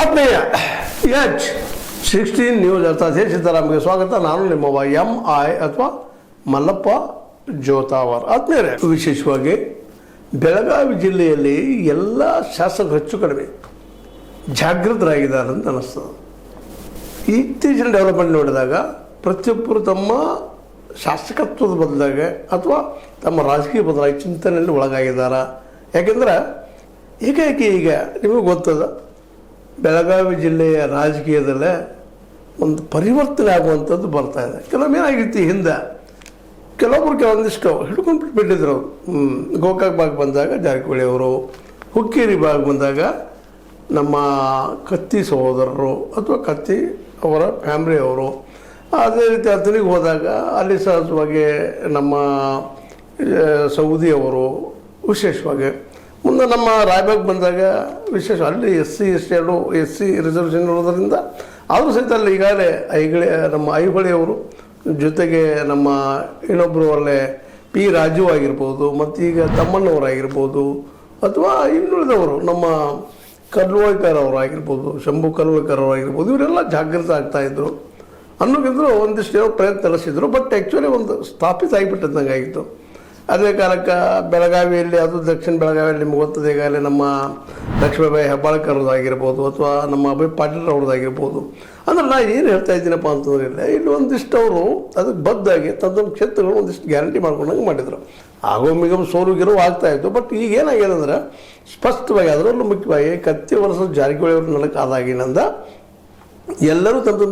ಆತ್ಮೀಯ H16 news ಅರ್ಥಾತ್ ಸಿದ್ದರಾಮಯ್ಯ ಸ್ವಾಗತ. ನಾನು ನಿಮ್ಮವ MI ಅಥವಾ ಮಲ್ಲಪ್ಪ ಜೋತಾವರ್. ಆತ್ಮೀಯರೇ, ವಿಶೇಷವಾಗಿ ಬೆಳಗಾವಿ ಜಿಲ್ಲೆಯಲ್ಲಿ ಎಲ್ಲ ಶಾಸಕರು ಹೆಚ್ಚು ಕಡಿಮೆ ಜಾಗೃತರಾಗಿದ್ದಾರೆ ಅಂತ ಅನ್ನಿಸ್ತದೆ. ಇತ್ತೀಚಿನ ಡೆವಲಪ್ಮೆಂಟ್ ನೋಡಿದಾಗ ಪ್ರತಿಯೊಬ್ಬರು ತಮ್ಮ ಶಾಸಕತ್ವದ ಬದಲಾಗಿ ಅಥವಾ ತಮ್ಮ ರಾಜಕೀಯ ಬದಲಾಗಿ ಚಿಂತನೆಯಲ್ಲಿ ಒಳಗಾಗಿದ್ದಾರೆ. ಯಾಕೆಂದ್ರೆ ಏಕಾಏಕಿ ಈಗ ನಿಮಗೆ ಗೊತ್ತದ, ಬೆಳಗಾವಿ ಜಿಲ್ಲೆಯ ರಾಜಕೀಯದಲ್ಲೇ ಒಂದು ಪರಿವರ್ತನೆ ಆಗುವಂಥದ್ದು ಬರ್ತಾ ಇದೆ. ಕೆಲವೊಮ್ಮೆ ಏನಾಗಿತ್ತು, ಹಿಂದೆ ಕೆಲವೊಂದಿಷ್ಟು ಹಿಡ್ಕೊಂಡು ಬಿಟ್ಟಿದ್ರು ಅವರು. ಗೋಕಾಕ್ ಭಾಗ ಬಂದಾಗ ಜಾರಕಿಹೊಳಿ ಅವರು, ಹುಕ್ಕೇರಿ ಭಾಗ ಬಂದಾಗ ನಮ್ಮ ಕತ್ತಿ ಸಹೋದರರು ಅಥವಾ ಕತ್ತಿ ಅವರ ಫ್ಯಾಮ್ಲಿಯವರು, ಅದೇ ರೀತಿ ಅಥಣಿಗೆ ಹೋದಾಗ ಅಲ್ಲಿ ಸಹಜವಾಗಿ ನಮ್ಮ ಸೌದಿಯವರು, ವಿಶೇಷವಾಗಿ ಮುಂದೆ ನಮ್ಮ ರಾಯಬಾಗ್ ಬಂದಾಗ ವಿಶೇಷ ಅಲ್ಲಿ SC ರಿಸರ್ವೇಷನ್ ಇರೋದರಿಂದ ಆದರೂ ಸಹಿತ ಅಲ್ಲಿ ಈಗಾಗಲೇ ನಮ್ಮ ಐಹೊಳೆಯವರು, ಜೊತೆಗೆ ನಮ್ಮ ಇನ್ನೊಬ್ಬರು ಅಲ್ಲೇ P ರಾಜು ಆಗಿರ್ಬೋದು, ಮತ್ತೀಗ ತಮ್ಮಣ್ಣವರಾಗಿರ್ಬೋದು, ಅಥವಾ ಇನ್ನುಳಿದವರು ನಮ್ಮ ಕಲ್ವಳ್ಕರ್ ಅವರಾಗಿರ್ಬೋದು, ಶಂಭು ಕಲ್ವಳ್ಕರ್ ಅವರಾಗಿರ್ಬೋದು, ಇವರೆಲ್ಲ ಜಾಗೃತ ಆಗ್ತಾಯಿದ್ರು ಅನ್ನೋಕ್ಕಿಂತಲೂ ಒಂದಿಷ್ಟು ಪ್ರಯತ್ನ ನಡೆಸಿದ್ರು. ಬಟ್ ಆ್ಯಕ್ಚುಲಿ ಒಂದು ಸ್ಥಾಪಿತ ಆಗಿಬಿಟ್ಟಂಗೆ ಆಗಿತ್ತು. ಅದೇ ಕಾಲಕ್ಕೆ ಬೆಳಗಾವಿಯಲ್ಲಿ, ಅದು ದಕ್ಷಿಣ ಬೆಳಗಾವಿಯಲ್ಲಿ ನಿಮ್ಗೆ ಗೊತ್ತದೆ, ಈಗಾಗಲೇ ನಮ್ಮ ಲಕ್ಷ್ಮೀಬಾಯಿ ಹೆಬ್ಬಾಳ್ಕರ್ ಅವ್ರದ್ದಾಗಿರ್ಬೋದು ಅಥವಾ ನಮ್ಮ ಅಭಯ್ ಪಾಟೀಲ್ ಅವ್ರದ್ದಾಗಿರ್ಬೋದು. ಅಂದ್ರೆ ನಾನು ಏನು ಹೇಳ್ತಾ ಇದ್ದೀನಪ್ಪ ಅಂತಂದ್ರೆ, ಇಲ್ಲಿ ಒಂದಿಷ್ಟು ಅವರು ಅದಕ್ಕೆ ಬದ್ದಾಗಿ ತಮ್ಮ ಕ್ಷೇತ್ರಗಳು ಒಂದಿಷ್ಟು ಗ್ಯಾರಂಟಿ ಮಾಡ್ಕೊಂಡಂಗೆ ಮಾಡಿದರು. ಆಗೋಮಿಗಮ್ ಸೋಲು ಗೆಲುವು ಆಗ್ತಾಯಿತ್ತು. ಬಟ್ ಈಗ ಏನಾಗ್ಯದಂದ್ರೆ ಸ್ಪಷ್ಟವಾಗಿ, ಅದರಲ್ಲೂ ಮುಖ್ಯವಾಗಿ ಕತ್ತಿ ವರ್ಷದ ಜಾರಕಿಹೊಳಿ ಅವ್ರ ನೆಲಕ್ಕೆ ಆದಾಗಿನಿಂದ ಎಲ್ಲರೂ ತಮ್ಮ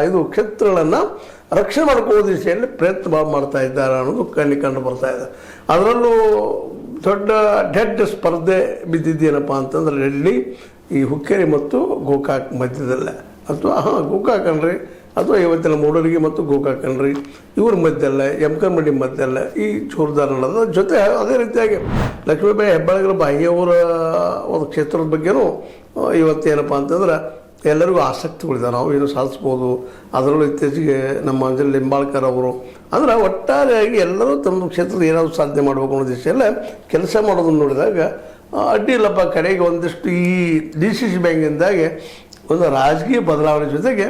ಇದು ಕ್ಷೇತ್ರಗಳನ್ನು ರಕ್ಷಣೆ ಮಾಡ್ಕೊಳ್ಳೋ ದಿಶೆಯಲ್ಲಿ ಪ್ರಯತ್ನ ಮಾಡ್ತಾ ಇದ್ದಾರೆ ಅನ್ನೋದು ಕಂಡು ಬರ್ತಾ ಇದೆ. ಅದರಲ್ಲೂ ದೊಡ್ಡ ಡೆಡ್ ಸ್ಪರ್ಧೆ ಬಿದ್ದಿದ್ದೇನಪ್ಪ ಅಂತಂದ್ರೆ ಇಲ್ಲಿ ಈ ಹುಕ್ಕೇರಿ ಮತ್ತು ಗೋಕಾಕ್ ಮಧ್ಯದಲ್ಲೇ, ಅಥವಾ ಗೋಕಾಕ್ ಅನ್ರಿ ಅಥವಾ ಇವತ್ತಿನ ಮೂಡಲಗಿ ಮತ್ತು ಗೋಕಾಕ್ ಅನ್ರಿ, ಇವ್ರ ಮಧ್ಯದಲ್ಲೇ, ಯಮಕನಮಡಿ ಮಧ್ಯದಲ್ಲೇ ಈ ಜೋರ್ದಾರ್ ಅನ್ನೋದು. ಜೊತೆ ಅದೇ ರೀತಿಯಾಗಿ ಲಕ್ಷ್ಮೀಬಾಯಿ ಹೆಬ್ಬಾಳ್ಕರ್ ಬಾಯಿಯವರ ಒಂದು ಕ್ಷೇತ್ರದ ಬಗ್ಗೆನೂ ಇವತ್ತೇನಪ್ಪ ಅಂತಂದ್ರೆ ಎಲ್ಲರಿಗೂ ಆಸಕ್ತಿಗಳಿದ್ದಾರೆ, ನಾವು ಏನು ಸಾಧಿಸ್ಬೋದು. ಅದರಲ್ಲೂ ಇತ್ತೀಚೆಗೆ ನಮ್ಮ ಅಂಜಲಿ ಲಿಂಬಾಳ್ಕರ್ ಅವರು, ಅಂದ್ರೆ ಒಟ್ಟಾರೆಯಾಗಿ ಎಲ್ಲರೂ ತಮ್ಮ ಕ್ಷೇತ್ರದ ಏನಾದರೂ ಸಾಧನೆ ಮಾಡಬೇಕು ಅನ್ನೋ ದಿಶೆಯಲ್ಲೇ ಕೆಲಸ ಮಾಡೋದನ್ನು ನೋಡಿದಾಗ ಅಡ್ಡಿ ಇಲ್ಲಪ್ಪ. ಕಡೆಗೆ ಒಂದಿಷ್ಟು ಈ DCC ಬ್ಯಾಂಕಿಂದಾಗೆ ಒಂದು ರಾಜಕೀಯ ಬದಲಾವಣೆ ಜೊತೆಗೆ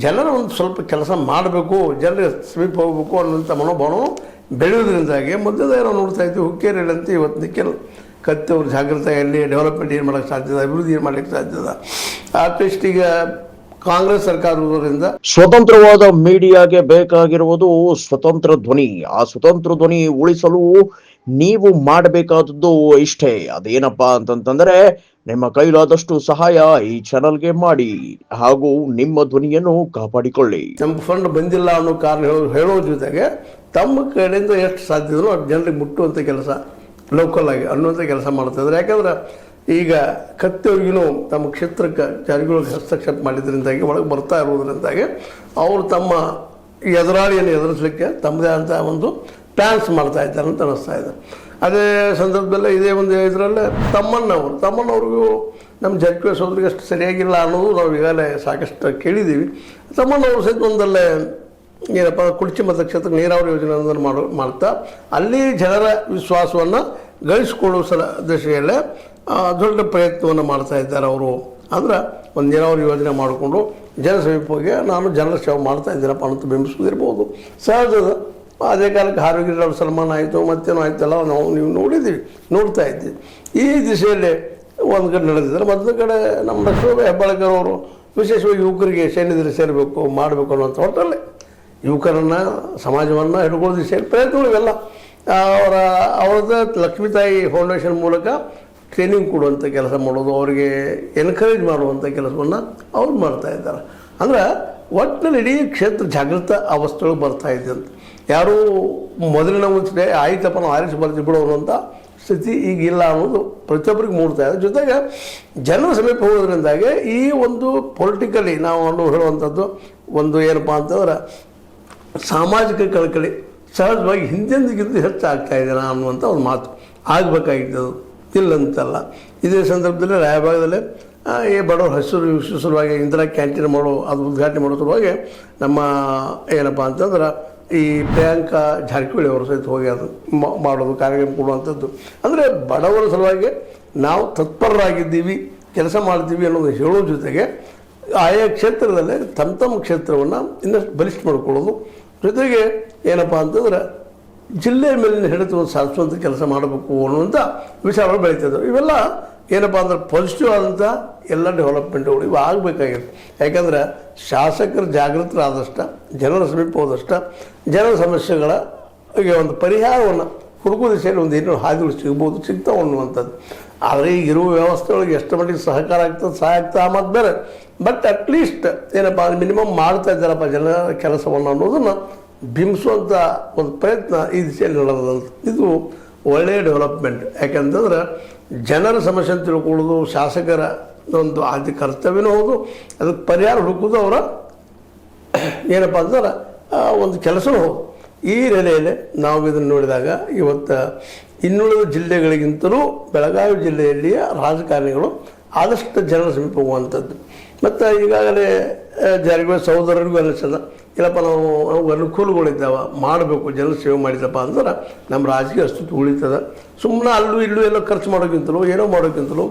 ಜನರ ಒಂದು ಸ್ವಲ್ಪ ಕೆಲಸ ಮಾಡಬೇಕು, ಜನರಿಗೆ ಸಮೀಪ ಹೋಗಬೇಕು ಅನ್ನೋಂಥ ಮನೋಭಾವನೂ ಬೆಳೆಯೋದ್ರಿಂದಾಗಿ ಮೊದಲೇ ನಾವು ನೋಡ್ತಾ ಇದ್ದೀವಿ. ಹುಕ್ಕೇರಿಯಲ್ಲಿ ಅಂತ ಇವತ್ತು ನಿಖಿಲ್ ಕತ್ತಿ ಅವರು ಜಾಗೃತೆಯಲ್ಲಿ ಡೆವಲಪ್ಮೆಂಟ್ ಏನು ಮಾಡೋಕ್ಕೆ ಸಾಧ್ಯದ, ಅಭಿವೃದ್ಧಿ ಏನು ಮಾಡೋಕ್ಕೆ ಸಾಧ್ಯದ. ಅಟ್ಲೀಸ್ಟ್ ಈಗ ಕಾಂಗ್ರೆಸ್ ಸರ್ಕಾರ ಇರೋದ್ರಿಂದ ಸ್ವತಂತ್ರವಾದ ಮೀಡಿಯಾಗೆ ಬೇಕಾಗಿರುವುದು ಸ್ವತಂತ್ರ ಧ್ವನಿ. ಆ ಸ್ವತಂತ್ರ ಧ್ವನಿ ಉಳಿಸಲು ನೀವು ಮಾಡಬೇಕಾದದ್ದು ಇಷ್ಟೇ. ಅದೇನಪ್ಪಾ ಅಂತಂತಂದ್ರೆ, ನಿಮ್ಮ ಕೈಲಾದಷ್ಟು ಸಹಾಯ ಈ ಚಾನಲ್ಗೆ ಮಾಡಿ ಹಾಗೂ ನಿಮ್ಮ ಧ್ವನಿಯನ್ನು ಕಾಪಾಡಿಕೊಳ್ಳಿ. ನಮ್ಮ ಫಂಡ್ ಬಂದಿಲ್ಲ ಅನ್ನೋ ಕಾರಣ ಹೇಳೋ ಜೊತೆಗೆ ತಮ್ಮ ಕಡೆಯಿಂದ ಎಷ್ಟು ಸಾಧ್ಯದೋ ಅದು ಜನರಿಗೆ ಮುಟ್ಟುವಂಥ ಕೆಲಸ, ಲೋಕಲ್ ಆಗಿ ಅನ್ನುವಂಥ ಕೆಲಸ ಮಾಡ್ತಾಯಿದ್ದಾರೆ. ಯಾಕಂದ್ರೆ ಈಗ ಕತ್ತಿಯವ್ರಿಗೂ ತಮ್ಮ ಕ್ಷೇತ್ರಕ್ಕೆ ಜಾರಿಗಳಿಗೆ ಹಸ್ತಕ್ಷೇಪ ಮಾಡಿದ್ರಿಂದಾಗಿ, ಒಳಗೆ ಬರ್ತಾ ಇರೋದ್ರಿಂದಾಗಿ ಅವರು ತಮ್ಮ ಎದುರಾಳಿಯನ್ನು ಎದುರಿಸಲಿಕ್ಕೆ ತಮ್ಮದೇ ಅಂತ ಒಂದು ಪ್ಲ್ಯಾನ್ಸ್ ಮಾಡ್ತಾ ಇದ್ದಾರೆ ಅಂತ ಅನ್ನಿಸ್ತಾ ಇದೆ. ಅದೇ ಸಂದರ್ಭದಲ್ಲೇ ಇದೇ ಒಂದು ಇದರಲ್ಲೇ ತಮ್ಮಣ್ಣವ್ರಿಗೂ ನಮ್ಮ ಜಾರಕಿಹೊಳಿ ಸೋದರಿಗೆ ಅಷ್ಟು ಸರಿಯಾಗಿಲ್ಲ ಅನ್ನೋದು ನಾವು ಈಗಾಗಲೇ ಸಾಕಷ್ಟು ಕೇಳಿದ್ದೀವಿ. ತಮ್ಮಣ್ಣವರು ಸಹಿತ ಒಂದಲ್ಲೇ ಏನಪ್ಪ ಕುಡ್ಚಿ ಮತಕ್ಷೇತ್ರಕ್ಕೆ ನೀರಾವರಿ ಯೋಜನೆಯನ್ನು ಮಾಡ್ತಾ ಅಲ್ಲಿ ಜನರ ವಿಶ್ವಾಸವನ್ನು ಗಳಿಸಿಕೊಳ್ಳುವ ದಿಶೆಯಲ್ಲೇ ದೊಡ್ಡ ಪ್ರಯತ್ನವನ್ನು ಮಾಡ್ತಾ ಇದ್ದಾರೆ ಅವರು. ಅಂದ್ರೆ ಒಂದು ನೀರಾವರಿ ಯೋಜನೆ ಮಾಡಿಕೊಂಡು ಜನ ಸಮೀಪ ಹೋಗಿ ನಾನು ಜನರ ಸೇವೆ ಮಾಡ್ತಾ ಇದ್ದೀನಪ್ಪ ಅಂತ ಬಿಂಬಿಸೋದಿರ್ಬೋದು, ಸಹಜದ. ಅದೇ ಕಾಲಕ್ಕೆ ಆರೋಗ್ಯ ಸನ್ಮಾನ ಆಯಿತು, ಮತ್ತೇನೋ ಆಯ್ತಲ್ಲ, ನೀವು ನೋಡ್ತಾ ಇದ್ದೀವಿ. ಈ ದಿಶೆಯಲ್ಲಿ ಒಂದು ಕಡೆ ನಡೆದಿದ್ದಾರೆ. ಮತ್ತೊಂದು ಕಡೆ ನಮ್ಮ ಲಕ್ಷ್ಮೀಬಾಯಿ ಹೆಬ್ಬಾಳ್ಕರ್ ಅವರು ವಿಶೇಷವಾಗಿ ಯುವಕರಿಗೆ ಸೈನ್ಯದಲ್ಲಿ ಸೇರಬೇಕು, ಮಾಡಬೇಕು ಅನ್ನೋಂಥ ಒಟ್ಟಲ್ಲಿ ಯುವಕರನ್ನು, ಸಮಾಜವನ್ನು ಹಿಡ್ಕೊಳ್ಳೋ ದಿಶೆಯಲ್ಲಿ ಪ್ರಯತ್ನಗಳಿವೆಲ್ಲ ಅವ್ರದ್ದು ಲಕ್ಷ್ಮೀ ತಾಯಿ ಫೌಂಡೇಶನ್ ಮೂಲಕ ಟ್ರೈನಿಂಗ್ ಕೊಡುವಂಥ ಕೆಲಸ ಮಾಡೋದು, ಅವರಿಗೆ ಎನ್ಕರೇಜ್ ಮಾಡುವಂಥ ಕೆಲಸವನ್ನು ಅವ್ರು ಮಾಡ್ತಾ ಇದ್ದಾರೆ. ಅಂದ್ರೆ ಒಟ್ಟಿನಲ್ಲಿ ಇಡೀ ಕ್ಷೇತ್ರ ಜಾಗೃತ ಅವಸ್ಥೆಗಳು ಬರ್ತಾ ಇದೆ ಅಂತ. ಯಾರೂ ಮೊದಲಿನ ಮುಂಚೆ ಆಯ್ತಪ್ಪ ನಾವು ಆರಿಸಿ ಬರ್ತೀವಿ ಬಿಡೋ ಅನ್ನೋಂಥ ಸ್ಥಿತಿ ಈಗಿಲ್ಲ ಅನ್ನೋದು ಪ್ರತಿಯೊಬ್ಬರಿಗೆ ಮೂಡ್ತಾ ಇದೆ. ಜೊತೆಗೆ ಜನರ ಸಮೀಪ ಹೋಗೋದ್ರಿಂದಾಗೆ ಈ ಒಂದು ಪೊಲಿಟಿಕಲಿ ನಾವು ಹೇಳುವಂಥದ್ದು ಒಂದು ಏನಪ್ಪ ಅಂತಂದ್ರೆ ಸಾಮಾಜಿಕ ಕಳಕಳಿ ಸಹಜವಾಗಿ ಹಿಂದೆಂದಿಗಿಂತ ಹೆಚ್ಚಾಗ್ತಾಯಿದೆ ಅನ್ನುವಂಥ ಒಂದು ಮಾತು ಆಗಬೇಕಾಗಿದ್ದದು, ಇಲ್ಲಂತಲ್ಲ. ಇದೇ ಸಂದರ್ಭದಲ್ಲಿ ರಾಯಭಾಗದಲ್ಲೇ ಈ ಬಡವರು ಹಸಿರುವಾಗಿ ಇಂದಿರಾ ಕ್ಯಾಂಟೀನ್ ಅದು ಉದ್ಘಾಟನೆ ಮಾಡೋ ಸಲುವಾಗಿ ನಮ್ಮ ಏನಪ್ಪ ಅಂತಂದ್ರೆ ಈ ಪ್ರಿಯಾಂಕಾ ಜಾರಕಿಹೊಳಿ ಅವರು ಸಹಿತ ಹೋಗಿ ಅದು ಮಾಡೋದು, ಕಾರ್ಯಕ್ರಮ ಕೊಡುವಂಥದ್ದು. ಅಂದರೆ ಬಡವರ ಸಲುವಾಗಿ ನಾವು ತತ್ಪರರಾಗಿದ್ದೀವಿ ಕೆಲಸ ಮಾಡ್ತೀವಿ ಅನ್ನೋದು ಹೇಳೋ ಜೊತೆಗೆ ಆಯಾ ಕ್ಷೇತ್ರದಲ್ಲೇ ತಮ್ಮ ಕ್ಷೇತ್ರವನ್ನು ಇನ್ನಷ್ಟು ಬಲಿಷ್ಠ ಮಾಡ್ಕೊಳ್ಳೋದು, ಜೊತೆಗೆ ಏನಪ್ಪ ಅಂತಂದ್ರೆ ಜಿಲ್ಲೆಯ ಮೇಲಿನ ಹಿಡಿತವನ್ನು ಸಾಧಿಸುವಂಥ ಕೆಲಸ ಮಾಡಬೇಕು ಅನ್ನುವಂಥ ವಿಚಾರಗಳು ಬೆಳೀತಿದ್ದಾವೆ. ಇವೆಲ್ಲ ಏನಪ್ಪ ಅಂದ್ರೆ ಪಾಸಿಟಿವ್ ಆದಂಥ ಎಲ್ಲ ಡೆವಲಪ್ಮೆಂಟ್ಗಳು ಇವು ಆಗಬೇಕಾಗಿದೆ. ಯಾಕಂದ್ರೆ ಶಾಸಕರು ಜಾಗೃತರಾದಷ್ಟು, ಜನರ ಸಮೀಪ ಹೋದಷ್ಟು ಜನರ ಸಮಸ್ಯೆಗಳ ಒಂದು ಪರಿಹಾರವನ್ನು ಹುಡುಕೋ ದಿಶೆಯಲ್ಲಿ ಒಂದು ಏನೋ ಹಾದಿಗಳು ಸಿಗ್ತಾವೆ ಅನ್ನುವಂಥದ್ದು. ಆದರೆ ಈಗ ಇರುವ ವ್ಯವಸ್ಥೆ ಒಳಗೆ ಎಷ್ಟು ಮಟ್ಟಿಗೆ ಸಹಕಾರ ಆಗ್ತದೆ, ಸಹಾಯ ಆಗ್ತದೆ ಆ ಮತ್ತು ಬೇರೆ. ಬಟ್ ಅಟ್ಲೀಸ್ಟ್ ಏನಪ್ಪ ಮಿನಿಮಮ್ ಮಾಡ್ತಾ ಇದ್ದಾರಪ್ಪ ಜನರ ಕೆಲಸವನ್ನು ಅನ್ನೋದನ್ನು ಬಿಂಬಿಸುವಂಥ ಒಂದು ಪ್ರಯತ್ನ ಈ ದಿಶೆಯಲ್ಲಿ ನಡೆದಂಥ ಇದು ಒಳ್ಳೆಯ ಡೆವಲಪ್ಮೆಂಟ್. ಯಾಕಂತಂದ್ರೆ ಜನರ ಸಮಸ್ಯೆ ಅಂತ ತಿಳ್ಕೊಳ್ಳೋದು ಶಾಸಕರ ಒಂದು ಆದ್ಯ ಕರ್ತವ್ಯನೂ ಹೌದು, ಅದಕ್ಕೆ ಪರಿಹಾರ ಹುಡುಕೋದು ಅವರ ಏನಪ್ಪ ಅಂತಂದ್ರೆ ಒಂದು ಕೆಲಸವೂ ಹೌದು. ಈ ನೆಲೆಯಲ್ಲಿ ನಾವು ಇದನ್ನು ನೋಡಿದಾಗ ಇವತ್ತು ಇನ್ನುಳಿದ ಜಿಲ್ಲೆಗಳಿಗಿಂತಲೂ ಬೆಳಗಾವಿ ಜಿಲ್ಲೆಯಲ್ಲಿಯ ರಾಜಕಾರಣಿಗಳು ಆದಷ್ಟು ಜನರ ಸಮೀಪ ಹೋಗುವಂಥದ್ದು. ಮತ್ತು ಈಗಾಗಲೇ ಜಾರಕಿಹೊಳಿ ಸಹೋದರರಿಗೂ ಅನಿಸ್ತದ, ಇಲ್ಲಪ್ಪ ನಾವು ಅನುಕೂಲಗಳಿದ್ದಾವೆ ಮಾಡಬೇಕು, ಜನರ ಸೇವೆ ಮಾಡಿದಪ್ಪ ಅಂದ್ರೆ ನಮ್ಮ ರಾಜಕೀಯ ಅಸ್ತಿತ್ವ ಉಳಿತದೆ. ಸುಮ್ಮನೆ ಅಲ್ಲೂ ಇಲ್ಲೂ ಎಲ್ಲೋ ಖರ್ಚು ಮಾಡೋಕ್ಕಿಂತಲೂ ಏನೋ ಮಾಡೋಕ್ಕಿಂತಲೂ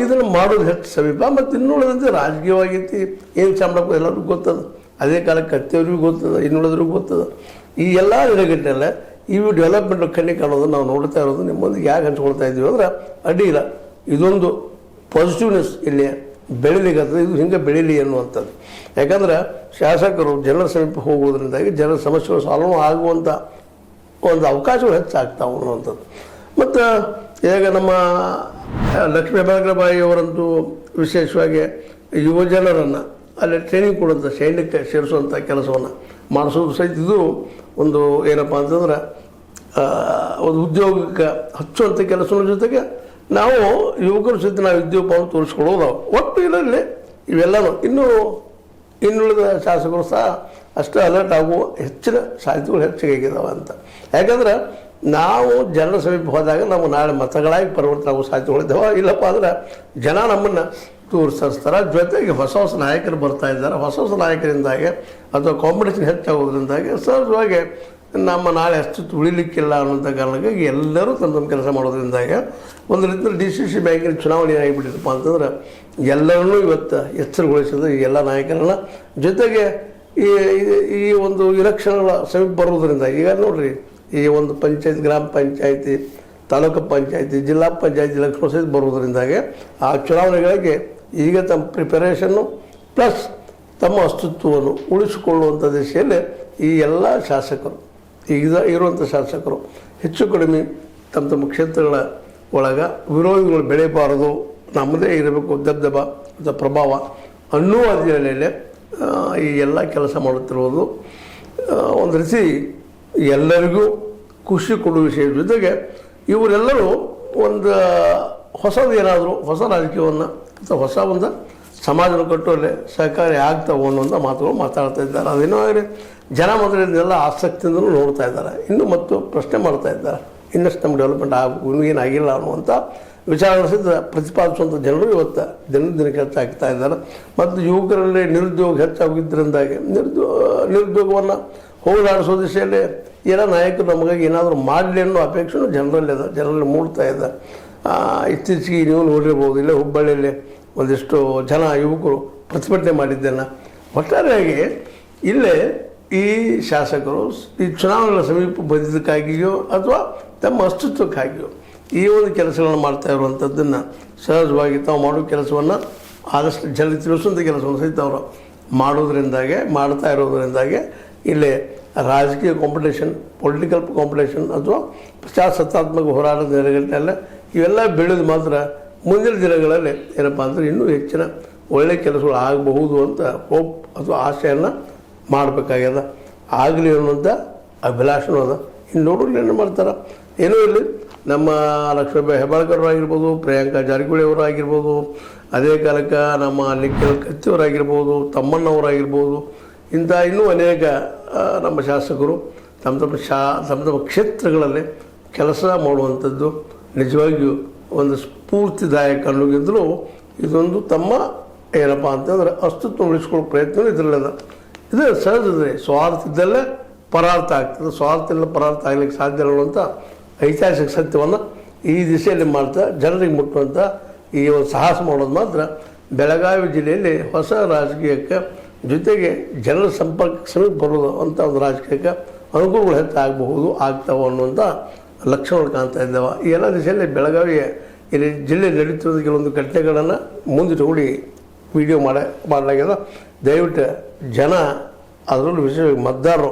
ಇದನ್ನು ಮಾಡೋದು ಹೆಚ್ಚು ಸಮೀಪ. ಮತ್ತು ಇನ್ನುಳಿದಂತೆ ರಾಜಕೀಯವಾಗೈತಿ ಏನು ಸಂಬಳಕ್ಕೂ ಎಲ್ಲರಿಗೂ ಗೊತ್ತದ, ಅದೇ ಕಾಲಕ್ಕೆ ಕತ್ತೇವ್ರಿಗೂ ಗೊತ್ತದ, ಇನ್ನುಳಿದ್ರಿಗೂ ಗೊತ್ತದ. ಈ ಎಲ್ಲ ನೆಲೆಗಟ್ಟಲೆ ಇವು ಡೆವಲಪ್ಮೆಂಟ್ ಕಣ್ಣಿಗೆ ಕಾಣೋದು ನಾವು ನೋಡ್ತಾ ಇರೋದು ನಿಮ್ಮೊಂದಿಗೆ ಯಾಕೆ ಹಂಚ್ಕೊಳ್ತಾ ಇದ್ದೀವಿ ಅಂದ್ರೆ ಅಡ್ಡಿ ಇಲ್ಲ, ಇದೊಂದು ಪಾಸಿಟಿವ್ನೆಸ್ ಇಲ್ಲಿ ಬೆಳೀಲಿಕ್ಕಂಥದ್ದು, ಇದು ಹಿಂಗೆ ಬೆಳೀಲಿ ಅನ್ನುವಂಥದ್ದು. ಯಾಕಂದ್ರೆ ಶಾಸಕರು ಜನರ ಸಮೀಪ ಹೋಗೋದ್ರಿಂದಾಗಿ ಜನರ ಸಮಸ್ಯೆಗಳು ಸಾಲ್ವ್ ಆಗುವಂಥ ಒಂದು ಅವಕಾಶಗಳು ಹೆಚ್ಚಾಗ್ತಾವೆ ಅನ್ನುವಂಥದ್ದು. ಮತ್ತು ಈಗ ನಮ್ಮ ಲಕ್ಷ್ಮೀ ಹೆಬ್ಬಾಳ್ಕರ್ ಅವರಂತೂ ವಿಶೇಷವಾಗಿ ಯುವ ಜನರನ್ನು ಅಲ್ಲಿ ಟ್ರೈನಿಂಗ್ ಕೊಡುವಂಥ ಸೈನ್ಯಕ್ಕೆ ಸೇರಿಸುವಂಥ ಕೆಲಸವನ್ನು ಮಾಡಿಸೋದು ಸಹಿತ ಇದು ಒಂದು ಏನಪ್ಪ ಅಂತಂದ್ರೆ ಒಂದು ಉದ್ಯೋಗಕ್ಕೆ ಹಚ್ಚುವಂಥ ಕೆಲಸದ ಜೊತೆಗೆ ನಾವು ಯುವಕರು ಸಹಿತ ನಾವು ಉದ್ಯೋಗವನ್ನು ತೋರಿಸ್ಕೊಳ್ಳೋದು ಒಟ್ಟು ಇದರಲ್ಲಿ ಇವೆಲ್ಲವೂ ಇನ್ನುಳಿದ ಶಾಸಕರು ಸಹ ಅಷ್ಟೇ ಅಲರ್ಟ್ ಆಗುವ ಹೆಚ್ಚಿನ ಸಾಧ್ಯತೆಗಳು ಹೆಚ್ಚಿಗಾಗಿದ್ದಾವೆ ಅಂತ. ಯಾಕಂದ್ರೆ ನಾವು ಜನರ ಸಮೀಪ ಹೋದಾಗ ನಾವು ನಾಳೆ ಮತಗಳಾಗಿ ಪರಿವರ್ತನೆ ಆಗೋ ಸಾಧ್ಯತೆಗಳಿದ್ದಾವೆ. ಇಲ್ಲಪ್ಪ ಅಂದ್ರೆ ಜನ ನಮ್ಮನ್ನು ತೋರಿಸ್ತಾರೆ. ಜೊತೆಗೆ ಹೊಸ ಹೊಸ ನಾಯಕರು ಬರ್ತಾ ಇದ್ದಾರೆ. ಹೊಸ ಹೊಸ ನಾಯಕರಿಂದಾಗಿ ಅಥವಾ ಕಾಂಪಿಟೇಷನ್ ಹೆಚ್ಚಾಗೋದ್ರಿಂದಾಗಿ ಸಹಜವಾಗಿ ನಮ್ಮ ನಾಳೆ ಅಸ್ತಿತ್ವ ಉಳಿಲಿಕ್ಕಿಲ್ಲ ಅನ್ನೋಂಥ ಕಾರಣಕ್ಕಾಗಿ ಎಲ್ಲರೂ ತಮ್ಮ ಕೆಲಸ ಮಾಡೋದ್ರಿಂದಾಗಿ ಒಂದು ರೀತಿಯಲ್ಲಿ DCC ಬ್ಯಾಂಕಿನ ಚುನಾವಣೆ ಆಗಿಬಿಟ್ಟಿದಪ್ಪ ಅಂತಂದ್ರೆ ಎಲ್ಲರನ್ನೂ ಇವತ್ತು ಎಚ್ಚರಗೊಳಿಸಿದ ಈ ಎಲ್ಲ ನಾಯಕರನ್ನ. ಜೊತೆಗೆ ಈ ಒಂದು ಇಲೆಕ್ಷನ್ಗಳ ಸಮೀಪ ಬರೋದ್ರಿಂದ ಈಗ ನೋಡ್ರಿ, ಈ ಒಂದು ಪಂಚಾಯತ್, ಗ್ರಾಮ ಪಂಚಾಯತಿ, ತಾಲೂಕು ಪಂಚಾಯತಿ, ಜಿಲ್ಲಾ ಪಂಚಾಯತಿ ಇಲೆಕ್ಷನ್ ಸಹಿತ ಬರೋದ್ರಿಂದಾಗಿ ಆ ಚುನಾವಣೆಗಳಿಗೆ ಈಗ ತಮ್ಮ ಪ್ರಿಪರೇಷನ್ನು ಪ್ಲಸ್ ತಮ್ಮ ಅಸ್ತಿತ್ವವನ್ನು ಉಳಿಸಿಕೊಳ್ಳುವಂಥ ದಿಶೆಯಲ್ಲಿ ಈ ಎಲ್ಲ ಶಾಸಕರು, ಈಗ ಇರುವಂಥ ಶಾಸಕರು ಹೆಚ್ಚು ಕಡಿಮೆ ತಮ್ಮ ಕ್ಷೇತ್ರಗಳ ಒಳಗೆ ವಿರೋಧಿಗಳು ಬೆಳೆಯಬಾರದು, ನಮ್ಮದೇ ಇರಬೇಕು ದಬ್ದಬ ಅಥವಾ ಪ್ರಭಾವ ಅನ್ನುವ ಹಿನ್ನೆಲೆಯಲ್ಲಿ ಈ ಎಲ್ಲ ಕೆಲಸ ಮಾಡುತ್ತಿರುವುದು ಒಂದು ರೀತಿ ಎಲ್ಲರಿಗೂ ಖುಷಿ ಕೊಡುವ ವಿಷಯ. ಜೊತೆಗೆ ಇವರೆಲ್ಲರೂ ಒಂದು ಹೊಸದೇನಾದರೂ ಹೊಸ ರಾಜಕೀಯವನ್ನು ಅಥವಾ ಹೊಸ ಒಂದು ಸಮಾಜವನ್ನು ಕಟ್ಟುವಲ್ಲಿ ಸಹಕಾರಿ ಆಗ್ತಾವೆ ಅನ್ನುವಂಥ ಮಾತುಗಳು ಮಾತಾಡ್ತಾ ಇದ್ದಾರೆ. ಅದೇನೋ ಆಗಲಿ ಜನ ಮೊದಲಿಂದೆಲ್ಲ ಆಸಕ್ತಿಯಿಂದಲೂ ನೋಡ್ತಾ ಇದ್ದಾರೆ, ಇನ್ನೂ ಮತ್ತು ಪ್ರಶ್ನೆ ಮಾಡ್ತಾ ಇದ್ದಾರೆ, ಇನ್ನಷ್ಟು ನಮ್ಮ ಡೆವಲಪ್ಮೆಂಟ್ ಆಗಬೇಕು, ಇನ್ನೂ ಏನಾಗಿಲ್ಲ ಅನ್ನುವಂಥ ವಿಚಾರಗಳು ಸಹಿತ ಪ್ರತಿಪಾದಿಸುವಂಥ ಜನರು ಇವತ್ತು ದಿನಕ್ಕೆ ಹೆಚ್ಚಾಗ್ತಾ ಇದ್ದಾರೆ. ಮತ್ತು ಯುವಕರಲ್ಲಿ ನಿರುದ್ಯೋಗ ಹೆಚ್ಚಾಗಿದ್ದರಿಂದಾಗಿ ನಿರುದ್ಯೋಗವನ್ನು ಹೋಗಲಾಡಿಸೋ ದಿಶೆಯಲ್ಲಿ ಏನೋ ನಾಯಕರು ನಮಗಾಗಿ ಏನಾದರೂ ಮಾಡಲಿ ಅನ್ನೋ ಅಪೇಕ್ಷೆನೂ ಜನರಲ್ಲಿ ಮೂಡ್ತಾ ಇದೆ. ಇತ್ತೀಚೆಗೆ ನೀವು ನೋಡಿರ್ಬೋದು, ಇಲ್ಲೇ ಹುಬ್ಬಳ್ಳಿಯಲ್ಲಿ ಒಂದಿಷ್ಟು ಜನ ಯುವಕರು ಪ್ರತಿಭಟನೆ ಮಾಡಿದ್ದೇನೆ. ಒಟ್ಟಾರೆಯಾಗಿ ಇಲ್ಲೇ ಈ ಶಾಸಕರು ಈ ಚುನಾವಣೆಗಳ ಸಮೀಪ ಬಂದಿದ್ದಕ್ಕಾಗಿಯೋ ಅಥವಾ ತಮ್ಮ ಅಸ್ತಿತ್ವಕ್ಕಾಗಿಯೋ ಈ ಒಂದು ಕೆಲಸಗಳನ್ನು ಮಾಡ್ತಾ ಇರುವಂಥದ್ದನ್ನು ಸಹಜವಾಗಿ ತಾವು ಮಾಡೋ ಕೆಲಸವನ್ನು ಆದಷ್ಟು ಜನರಿಗೆ ತಿಳಿಸುವಂಥ ಕೆಲಸವನ್ನು ಸಹಿತ ಅವರು ಮಾಡ್ತಾ ಇರೋದ್ರಿಂದಾಗೆ ಇಲ್ಲಿ ರಾಜಕೀಯ ಕಾಂಪಿಟೇಷನ್, ಪೊಲಿಟಿಕಲ್ ಕಾಂಪಿಟೇಷನ್ ಅಥವಾ ಪ್ರಜಾಸತ್ತಾತ್ಮಕ ಹೋರಾಟದ ನೆಲೆಗಟ್ಟಲ್ಲ ಇವೆಲ್ಲ ಬೆಳೆದು ಮಾತ್ರ ಮುಂದಿನ ದಿನಗಳಲ್ಲಿ ಏನಪ್ಪ ಅಂದರೆ ಇನ್ನೂ ಹೆಚ್ಚಿನ ಒಳ್ಳೆಯ ಕೆಲಸಗಳು ಆಗಬಹುದು ಅಂತ ಹೋಪ್ ಅಥವಾ ಆಶೆಯನ್ನು ಮಾಡಬೇಕಾಗ್ಯದ. ಆಗಲಿ ಅನ್ನುವಂಥ ಅಭಿಲಾಷಣೂ ಅದ. ಇನ್ನು ನೋಡೋರು ಏನು ಮಾಡ್ತಾರೆ, ಏನೂ ಇರಲಿ. ನಮ್ಮ ಲಕ್ಷ್ಮೀ ಹೆಬ್ಬಾಳ್ಕರ್ ಆಗಿರ್ಬೋದು, ಪ್ರಿಯಾಂಕಾ ಜಾರಕಿಹೊಳಿ ಅವರು ಆಗಿರ್ಬೋದು, ಅದೇ ಕಾಲಕ್ಕೆ ನಮ್ಮ ನಿಖಿಲ್ ಕತ್ತಿಯವರಾಗಿರ್ಬೋದು, ತಮ್ಮಣ್ಣವರಾಗಿರ್ಬೋದು, ಇಂಥ ಇನ್ನೂ ಅನೇಕ ನಮ್ಮ ಶಾಸಕರು ತಮ್ಮ ಕ್ಷೇತ್ರಗಳಲ್ಲಿ ಕೆಲಸ ಮಾಡುವಂಥದ್ದು ನಿಜವಾಗಿಯೂ ಒಂದು ಸ್ಫೂರ್ತಿದಾಯಕ ಅನ್ನೋಗಿದ್ದರೂ ಇದೊಂದು ತಮ್ಮ ಏನಪ್ಪ ಅಂತಂದ್ರೆ ಅಸ್ತಿತ್ವ ಉಳಿಸ್ಕೊಳ್ಳೋ ಪ್ರಯತ್ನ ಇದರಲ್ಲದ. ಇದು ಸಹಜದ್ರೆ ಸ್ವಾರ್ಥದಲ್ಲೇ ಪರಾರ್ಥ ಆಗ್ತದೆ, ಸ್ವಾರ್ಥದಿಂದ ಪರಾರ್ಥ ಆಗ್ಲಿಕ್ಕೆ ಸಾಧ್ಯ ಇರುವಂಥ ಐತಿಹಾಸಿಕ ಸತ್ಯವನ್ನು ಈ ದಿಶೆಯಲ್ಲಿ ಮಾಡ್ತಾ ಜನರಿಗೆ ಮುಟ್ಟುವಂಥ ಈ ಒಂದು ಸಾಹಸ ಮಾಡೋದು ಮಾತ್ರ ಬೆಳಗಾವಿ ಜಿಲ್ಲೆಯಲ್ಲಿ ಹೊಸ ರಾಜಕೀಯಕ್ಕೆ ಜೊತೆಗೆ ಜನರ ಸಂಪರ್ಕ ಸಮೀಪ ಬರೋದು ಅಂತ ಒಂದು ರಾಜಕೀಯಕ್ಕೆ ಅನುಕೂಲಗಳು ಹೆಚ್ಚಾಗಬಹುದು ಆಗ್ತಾವೆ ಅನ್ನುವಂಥ ಲಕ್ಷಣಗಳು ಕಾಣ್ತಾ ಇದ್ದಾವೆ. ಈ ಎಲ್ಲ ದಿಶೆಯಲ್ಲಿ ಬೆಳಗಾವಿಯ ಇಲ್ಲಿ ಜಿಲ್ಲೆ ನಡೀತಿರೋದು ಕೆಲವೊಂದು ಘಟನೆಗಳನ್ನು ಮುಂದಿಟ್ಟುಗೂಡಿ ವಿಡಿಯೋ ಮಾಡಲಾಗ್ಯದ. ದಯವಿಟ್ಟು ಜನ ಅದರಲ್ಲೂ ವಿಶೇಷವಾಗಿ ಮತದಾರರು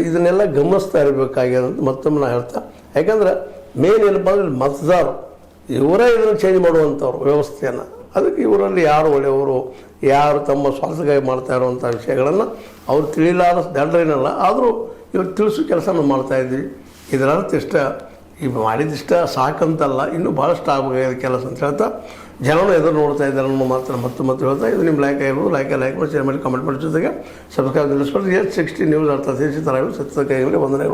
ಇದನ್ನೆಲ್ಲ ಗಮನಿಸ್ತಾ ಇರಬೇಕಾಗ್ಯದ ಅಂತ ಮತ್ತೊಮ್ಮೆ ನಾನು ಹೇಳ್ತಾ, ಯಾಕಂದ್ರೆ ಮೇನ್ ಏನಪ್ಪ ಅಂದರೆ ಮತದಾರರು ಇವರೇ ಇದನ್ನು ಚೇಂಜ್ ಮಾಡುವಂಥವ್ರು ವ್ಯವಸ್ಥೆಯನ್ನು. ಅದಕ್ಕೆ ಇವರಲ್ಲಿ ಯಾರು ಒಳ್ಳೆಯವರು, ಯಾರು ತಮ್ಮ ಸ್ವಾರ್ಥಕ್ಕಾಗಿ ಮಾಡ್ತಾ ಇರುವಂಥ ವಿಷಯಗಳನ್ನು ಅವ್ರು ತಿಳಿಲಾರ ದಂಡ್ರೇನಲ್ಲ, ಆದರೂ ಇವ್ರು ತಿಳಿಸೋ ಕೆಲಸ ನಾವು ಮಾಡ್ತಾಯಿದ್ವಿ. ಇದರ ಅರ್ಥ ಇಷ್ಟ ಈಗ ಮಾಡಿದಿಷ್ಟ ಸಾಕಂತಲ್ಲ, ಇನ್ನೂ ಭಾಳಷ್ಟು ಆಗಬೇಕಾಗಿದೆ ಕೆಲಸ ಅಂತ ಹೇಳ್ತಾ ಜನರು ಎದುರು ನೋಡ್ತಾ ಇದ್ದಾರೆ ಅನ್ನೋ ಮಾತ್ರ ಮತ್ತೆ ಹೇಳ್ತಾ, ಇದು ನಿಮ್ಮ ಲೈಕ್ ಆಗಿರ್ಬೋದು, ಲೈಕ್ ಮಾಡಿ, ಶೇರ್ ಮಾಡಿ, ಕಮೆಂಟ್ ಮಾಡಿ, ಜೊತೆಗೆ ಸಬ್ಸ್ಕ್ರೈಬ್ ನಿಲ್ಲಿಸ್ಕೊಂಡು H60 ನ್ಯೂಸ್ ಅರ್ಥ ತಿಳಿಸಿ ತರ ಸತ್ಯ ಕೈಗಳಿಗೆ ವಂದನೆಗಳು.